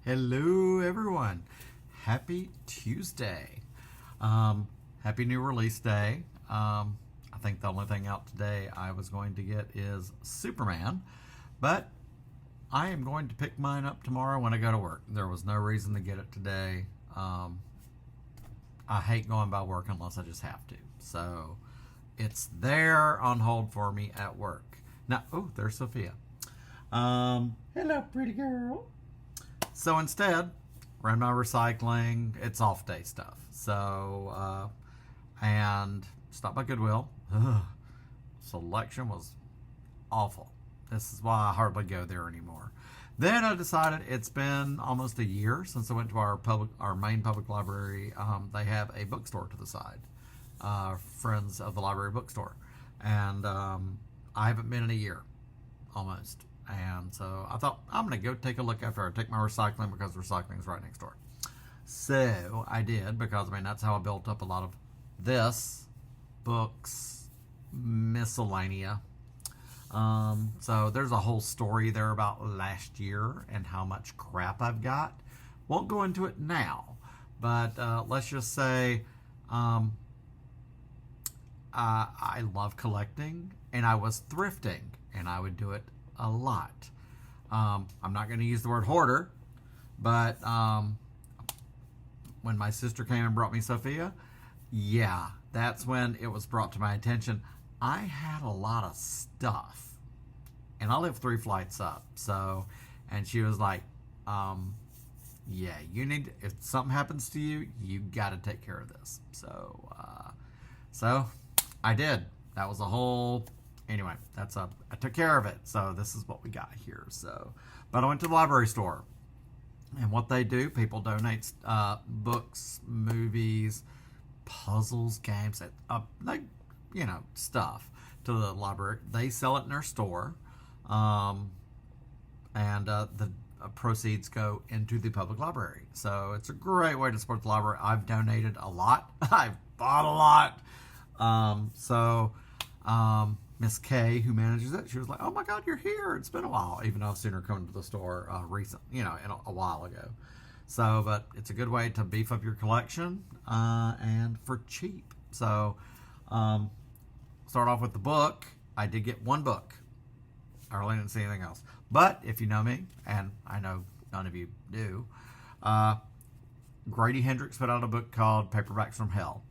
Hello, everyone. Happy Tuesday. Happy new release day. I think the only thing out today I was going to get is Superman, but I am going to pick mine up tomorrow when I go to work. There was no reason to get it today. I hate going by work unless I just have to. So it's there on hold for me at work. Now, oh, there's Sophia. Hello, pretty girl. So instead, ran my recycling. It's off day stuff. So, and stopped by Goodwill. Ugh. Selection was awful. This is why I hardly go there anymore. Then I decided it's been almost a year since I went to our main public library. They have a bookstore to the side, Friends of the Library Bookstore, and I haven't been in a year, almost. And so I thought I'm going to go take a look after I take my recycling because recycling is right next door. So I did because that's how I built up a lot of this, books, miscellanea. So there's a whole story there about last year and how much crap I've got. Won't go into it now, but let's just say I love collecting and I was thrifting and I would do it a lot. I'm not going to use the word hoarder, but when my sister came and brought me Sophia, yeah, that's when it was brought to my attention. I had a lot of stuff, and I live 3 flights up. So, and she was like, "Yeah, you need. If something happens to you, you got to take care of this." So I did. That was a whole. Anyway, I took care of it. So this is what we got here. So, but I went to the library store, and what they do, people donate books, movies, puzzles, games, stuff to the library. They sell it in their store, and the proceeds go into the public library. So it's a great way to support the library. I've donated a lot. I've bought a lot. Miss Kay, who manages it, she was like, "Oh my God, you're here! It's been a while." Even though I've seen her come to the store a while ago. So, but it's a good way to beef up your collection and for cheap. So, start off with the book. I did get one book. I really didn't see anything else. But if you know me, and I know none of you do, Grady Hendrix put out a book called Paperbacks from Hell,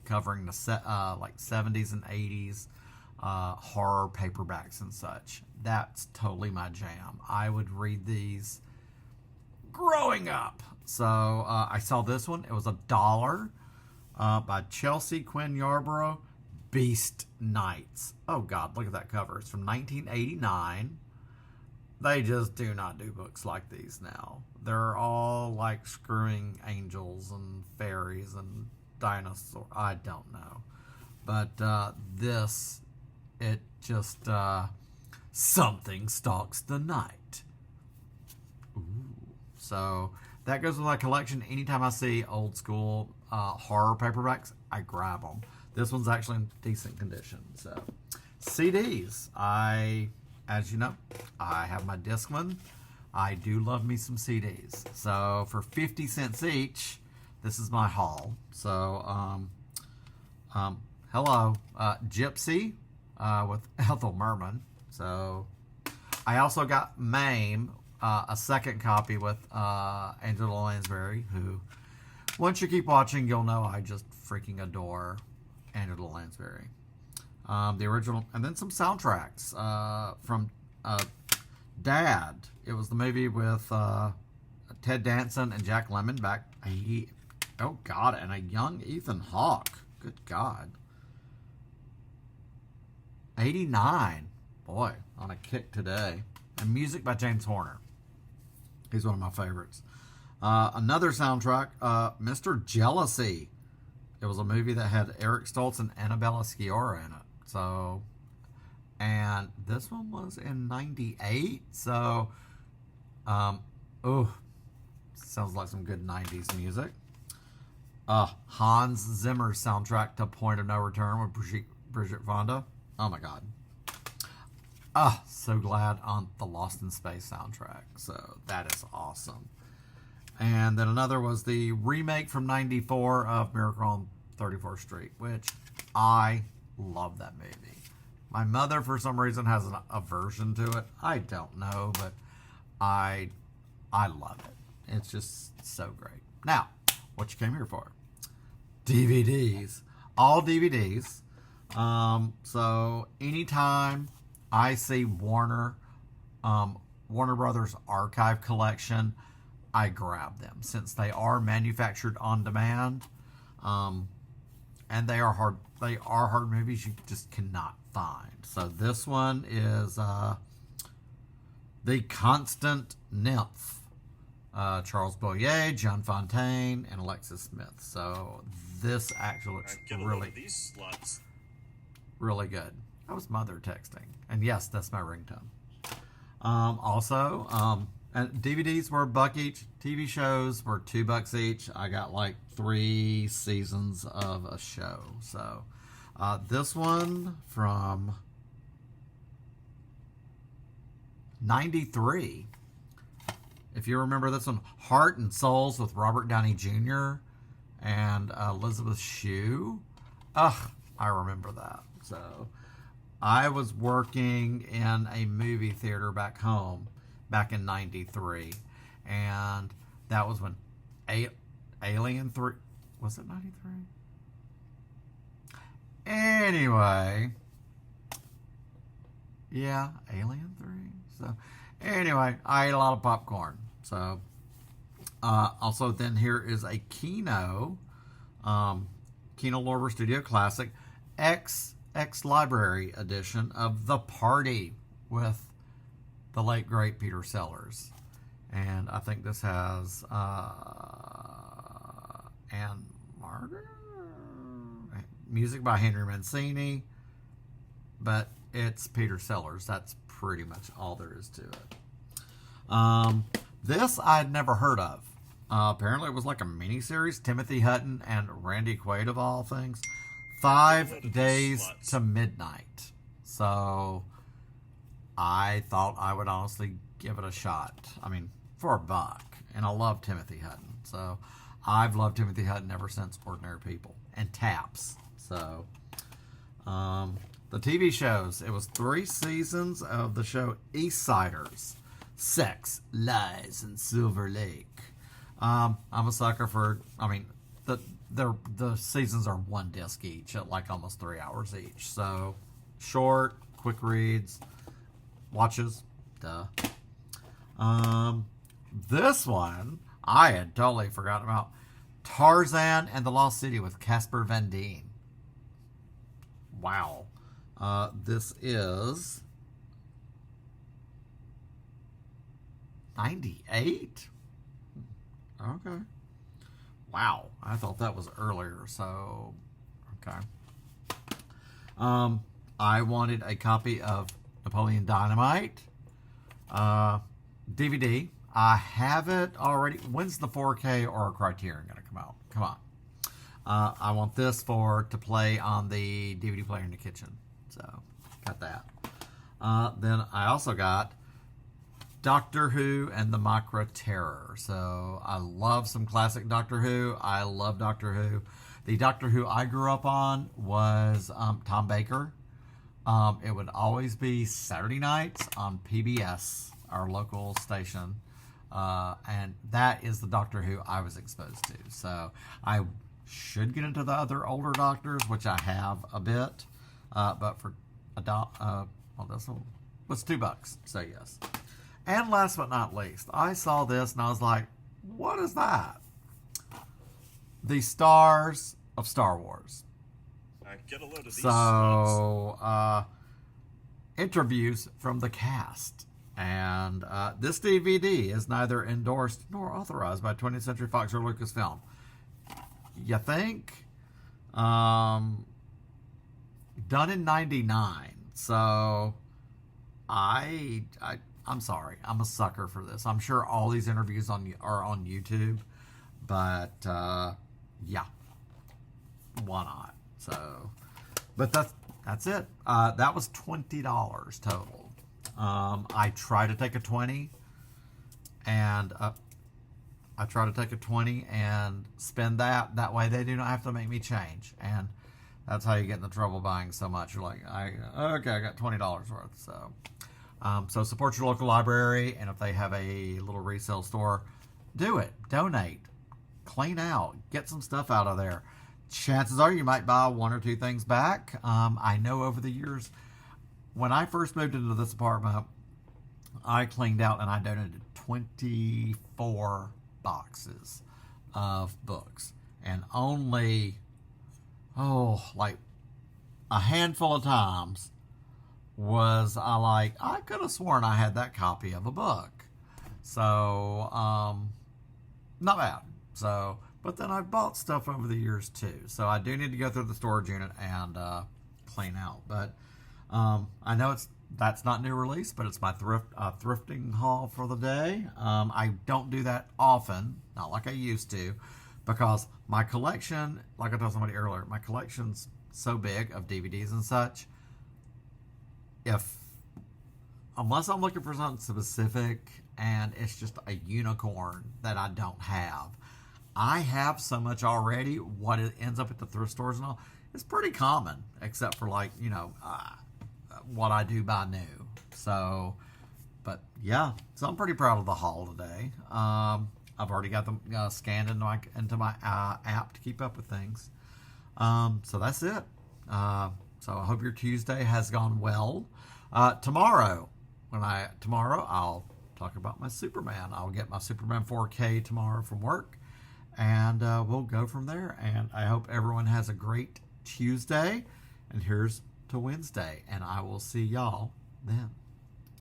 covering the 70s and 80s horror paperbacks and such. That's totally my jam. I would read these growing up. So I saw this one. It was $1 by Chelsea Quinn Yarborough. Beast Nights. Oh God, look at that cover. It's from 1989. They just do not do books like these now. They're all like screwing angels and fairies and dinosaurs. I don't know. But this, it just, something stalks the night. Ooh. So that goes with my collection. Anytime I see old school horror paperbacks, I grab them. This one's actually in decent condition. So CDs, as you know, I have my Discman. I do love me some CDs. So for 50 cents each, this is my haul. So, hello, Gypsy with Ethel Merman. So I also got Mame, a second copy with Angela Lansbury, who, once you keep watching, you'll know I just freaking adore Angela Lansbury. The original, and then some soundtracks from Dad. It was the movie with Ted Danson and Jack Lemmon back. Oh God, and a young Ethan Hawke. Good God. 89. Boy, on a kick today. And music by James Horner. He's one of my favorites. Another soundtrack, Mr. Jealousy. It was a movie that had Eric Stoltz and Annabella Sciorra in it. So, and this one was in 98. So, sounds like some good 90s music. Hans Zimmer's soundtrack to Point of No Return with Bridget Fonda. Oh my God. So glad on the Lost in Space soundtrack. So that is awesome. And then another was the remake from '94 of Miracle on 34th Street, which I love that movie. My mother, for some reason, has an aversion to it. I don't know, but I love it. It's just so great. Now, what you came here for? DVDs. All DVDs. So anytime I see Warner Brothers Archive Collection, I grab them since they are manufactured on demand, and they are hard movies you just cannot find. So this one is The Constant Nymph, Charles Boyer, John Fontaine, and Alexis Smith. So this actually looks really good. That was Mother texting, and yes, that's my ringtone. And DVDs were $1 each. TV shows were $2 each. I got like 3 seasons of a show. So this one from '93. If you remember this one, Heart and Souls with Robert Downey Jr. and Elizabeth Shue. Ugh, I remember that. So I was working in a movie theater back home back in '93, and that was when Alien 3, was it '93? Anyway, yeah, Alien 3. So anyway, I ate a lot of popcorn. So also then here is a Kino Lorber Studio Classic X Library edition of The Party with the late great Peter Sellers. And I think this has Anne Margaret, music by Henry Mancini, but it's Peter Sellers. That's pretty much all there is to it. This I'd never heard of. Apparently it was like a mini-series. Timothy Hutton and Randy Quaid, of all things. 5 Days to Midnight. So I thought I would honestly give it a shot. I mean, for $1. And I love Timothy Hutton. So I've loved Timothy Hutton ever since Ordinary People and Taps. So the TV shows, it was 3 seasons of the show Eastsiders, Sex, Lies, and Silver Lake. I'm a sucker for, the seasons are 1 disc each at like almost 3 hours each. So short, quick reads, watches, duh. This one I had totally forgotten about. Tarzan and the Lost City with Casper Van Dien. Wow. This is 98? Okay. Wow. I thought that was earlier, so okay. I wanted a copy of Napoleon Dynamite. DVD. I have it already. When's the 4K or Criterion going to come out? Come on. I want this to play on the DVD player in the kitchen. So, got that. Then I also got Doctor Who and the Micro Terror. So, I love some classic Doctor Who. I love Doctor Who. The Doctor Who I grew up on was Tom Baker. It would always be Saturday nights on PBS, our local station. And that is the Doctor Who I was exposed to. So, I should get into the other older Doctors, which I have a bit. But for this one was $2. So, yes. And last but not least, I saw this and I was like, what is that? The Stars of Star Wars. Get a load of these so, interviews from the cast. And this DVD is neither endorsed nor authorized by 20th Century Fox or Lucasfilm. You think? Done in '99. So, I'm sorry. I'm a sucker for this. I'm sure all these interviews are on YouTube. But, yeah. Why not? So, but that's it. That was $20 total. I tried to take a 20, and I try to take a 20 and spend that. That way they do not have to make me change. And that's how you get into trouble buying so much. You're like, I got $20 worth. So support your local library, and if they have a little resale store, do it. Donate. Clean out. Get some stuff out of there. Chances are you might buy one or two things back. I know over the years, when I first moved into this apartment, I cleaned out and I donated 24 boxes of books. And only, like a handful of times was I could have sworn I had that copy of a book. So, not bad. So, but then I've bought stuff over the years too. So I do need to go through the storage unit and clean out. But I know that's not new release, but it's my thrifting haul for the day. I don't do that often, not like I used to, because my collection, like I told somebody earlier, my collection's so big of DVDs and such. Unless I'm looking for something specific and it's just a unicorn that I don't have, I have so much already. What it ends up at the thrift stores and all, it's pretty common, except for what I do buy new. So, but yeah, so I'm pretty proud of the haul today. I've already got them scanned into my app to keep up with things. So that's it. So I hope your Tuesday has gone well. Tomorrow I'll talk about my Superman. I'll get my Superman 4K tomorrow from work, and we'll go from there. And I hope everyone has a great Tuesday. And here's to Wednesday, and I will see y'all then.